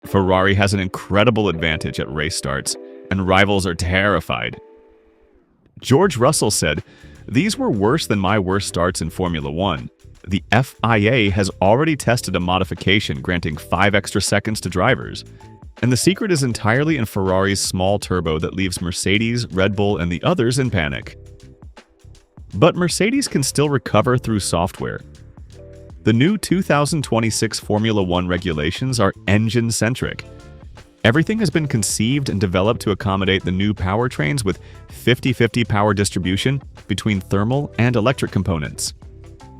Ferrari has an incredible advantage at race starts, and rivals are terrified. George Russell said, "These were worse than my worst starts in Formula One. The FIA has already tested a modification granting 5 extra seconds to drivers. And the secret is entirely in Ferrari's small turbo that leaves Mercedes, Red Bull, and the others in panic." But Mercedes can still recover through software. The new 2026 Formula One regulations are engine-centric. Everything has been conceived and developed to accommodate the new powertrains with 50-50 power distribution between thermal and electric components.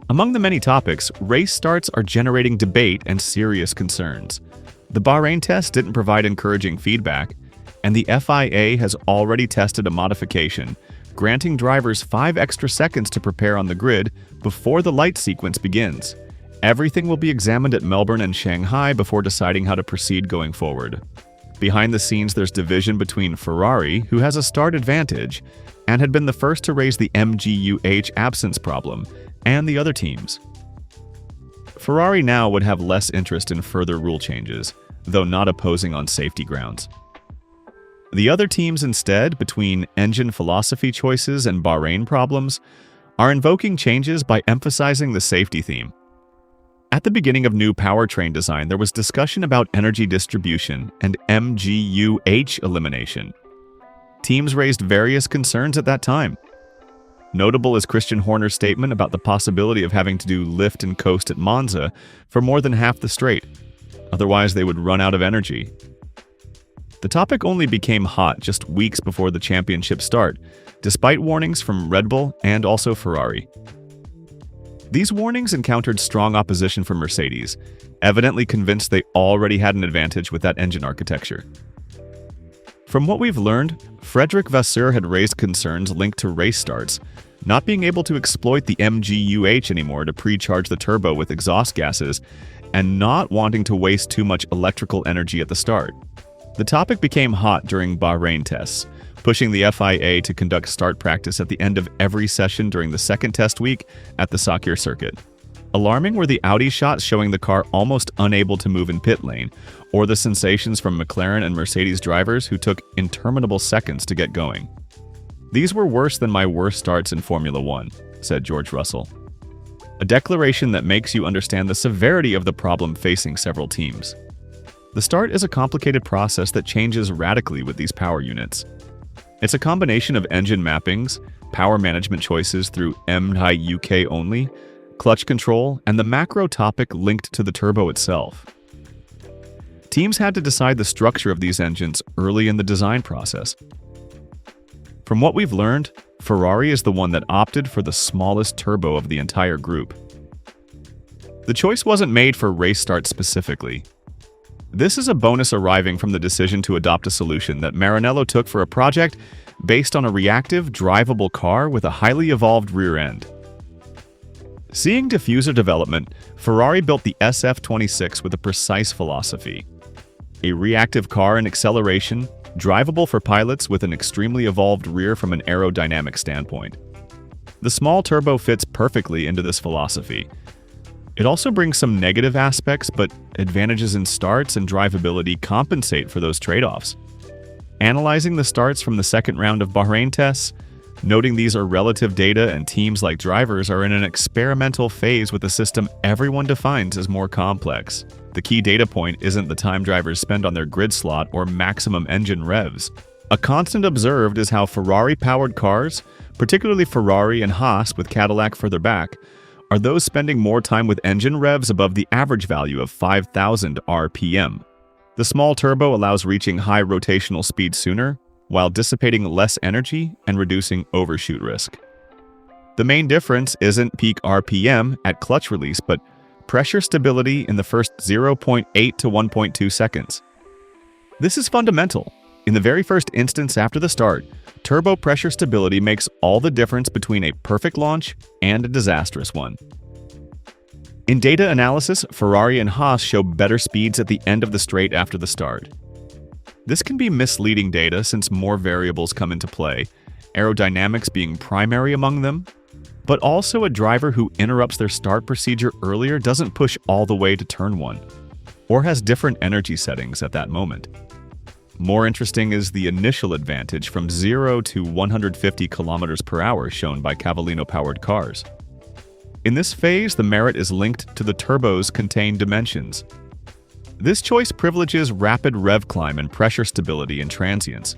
Among the many topics, race starts are generating debate and serious concerns. The Bahrain test didn't provide encouraging feedback, and the FIA has already tested a modification, granting drivers 5 extra seconds to prepare on the grid before the light sequence begins. Everything will be examined at Melbourne and Shanghai before deciding how to proceed going forward. Behind the scenes, there's division between Ferrari, who has a start advantage, and had been the first to raise the MGU-H absence problem, and the other teams. Ferrari now would have less interest in further rule changes, though not opposing on safety grounds. The other teams instead, between engine philosophy choices and Bahrain problems, are invoking changes by emphasizing the safety theme. At the beginning of new powertrain design, there was discussion about energy distribution and MGU-H elimination. Teams raised various concerns at that time. Notable is Christian Horner's statement about the possibility of having to do lift and coast at Monza for more than half the straight. Otherwise, they would run out of energy. The topic only became hot just weeks before the championship start, despite warnings from Red Bull and also Ferrari. These warnings encountered strong opposition from Mercedes, evidently convinced they already had an advantage with that engine architecture. From what we've learned, Frederick Vasseur had raised concerns linked to race starts, not being able to exploit the MGU-H anymore to pre-charge the turbo with exhaust gases, and not wanting to waste too much electrical energy at the start. The topic became hot during Bahrain tests, pushing the FIA to conduct start practice at the end of every session during the second test week at the Sakir circuit. Alarming were the Audi shots showing the car almost unable to move in pit lane, or the sensations from McLaren and Mercedes drivers who took interminable seconds to get going. "These were worse than my worst starts in Formula One," said George Russell. A declaration that makes you understand the severity of the problem facing several teams. The start is a complicated process that changes radically with these power units. It's a combination of engine mappings, power management choices through MIUK only, clutch control, and the macro topic linked to the turbo itself. Teams had to decide the structure of these engines early in the design process. From what we've learned, Ferrari is the one that opted for the smallest turbo of the entire group. The choice wasn't made for race start specifically. This is a bonus arriving from the decision to adopt a solution that Maranello took for a project based on a reactive, drivable car with a highly evolved rear end. Seeing diffuser development, Ferrari built the SF26 with a precise philosophy. A reactive car in acceleration, drivable for pilots with an extremely evolved rear from an aerodynamic standpoint. The small turbo fits perfectly into this philosophy. It also brings some negative aspects, but advantages in starts and drivability compensate for those trade-offs. Analyzing the starts from the second round of Bahrain tests, noting these are relative data and teams like drivers are in an experimental phase with a system everyone defines as more complex. The key data point isn't the time drivers spend on their grid slot or maximum engine revs. A constant observed is how Ferrari-powered cars, particularly Ferrari and Haas with Cadillac further back, are those spending more time with engine revs above the average value of 5,000 RPM. The small turbo allows reaching high rotational speed sooner, while dissipating less energy and reducing overshoot risk. The main difference isn't peak RPM at clutch release, but pressure stability in the first 0.8 to 1.2 seconds. This is fundamental. In the very first instance after the start, turbo pressure stability makes all the difference between a perfect launch and a disastrous one. In data analysis, Ferrari and Haas show better speeds at the end of the straight after the start. This can be misleading data since more variables come into play, aerodynamics being primary among them, but also a driver who interrupts their start procedure earlier doesn't push all the way to turn one. or has different energy settings at that moment. More interesting is the initial advantage from 0 to 150 kilometers per hour shown by Cavallino-powered cars. In this phase, the merit is linked to the turbo's contained dimensions. This choice privileges rapid rev climb and pressure stability in transients.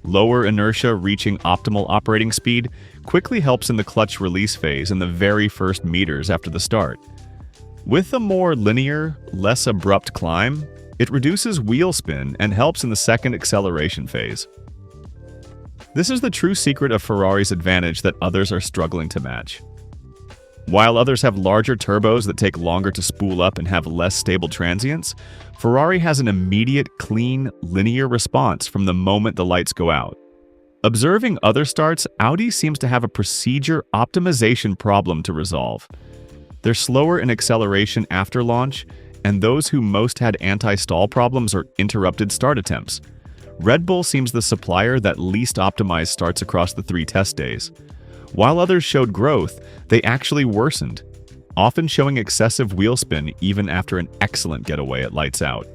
Lower inertia reaching optimal operating speed quickly helps in the clutch release phase in the very first meters after the start. With a more linear, less abrupt climb, it reduces wheel spin and helps in the second acceleration phase. This is the true secret of Ferrari's advantage that others are struggling to match. While others have larger turbos that take longer to spool up and have less stable transients, Ferrari has an immediate, clean, linear response from the moment the lights go out. Observing other starts, Audi seems to have a procedure optimization problem to resolve. They're slower in acceleration after launch, and those who most had anti-stall problems or interrupted start attempts. Red Bull seems the supplier that least optimized starts across the 3 test days. While others showed growth, they actually worsened, often showing excessive wheel spin even after an excellent getaway at lights out.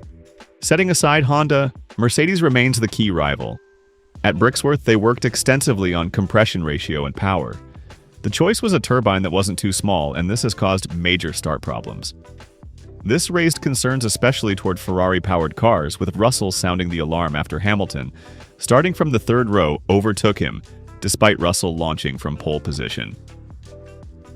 Setting aside Honda, Mercedes remains the key rival. At Brixworth, they worked extensively on compression ratio and power. The choice was a turbine that wasn't too small, and this has caused major start problems. This raised concerns especially toward Ferrari-powered cars, with Russell sounding the alarm after Hamilton, starting from the third row, overtook him, despite Russell launching from pole position.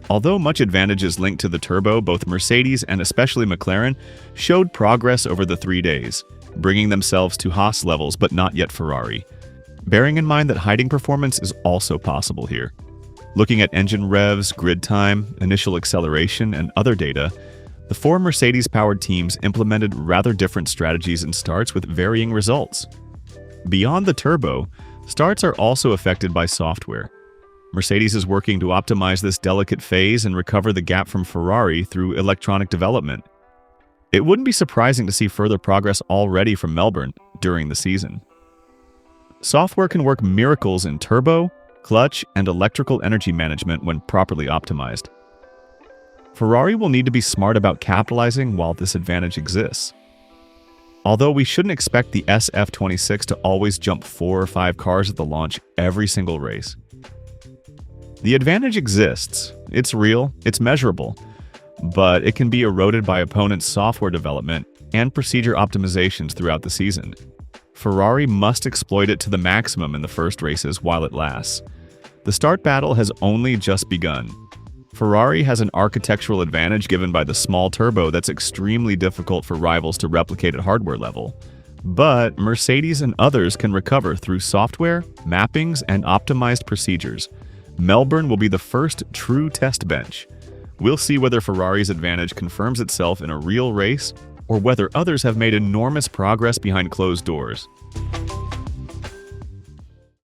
Although much advantage is linked to the turbo, both Mercedes and especially McLaren showed progress over the 3 days, bringing themselves to Haas levels but not yet Ferrari. Bearing in mind that hiding performance is also possible here. Looking at engine revs, grid time, initial acceleration, and other data, the 4 Mercedes-powered teams implemented rather different strategies and starts with varying results. Beyond the turbo, starts are also affected by software. Mercedes is working to optimize this delicate phase and recover the gap from Ferrari through electronic development. It wouldn't be surprising to see further progress already from Melbourne during the season. Software can work miracles in turbo, clutch, and electrical energy management when properly optimized. Ferrari will need to be smart about capitalizing while this advantage exists. Although we shouldn't expect the SF26 to always jump 4 or 5 cars at the launch every single race. The advantage exists, it's real, it's measurable, but it can be eroded by opponents' software development and procedure optimizations throughout the season. Ferrari must exploit it to the maximum in the first races while it lasts. The start battle has only just begun. Ferrari has an architectural advantage given by the small turbo that's extremely difficult for rivals to replicate at hardware level. But Mercedes and others can recover through software, mappings, and optimized procedures. Melbourne will be the first true test bench. We'll see whether Ferrari's advantage confirms itself in a real race or whether others have made enormous progress behind closed doors.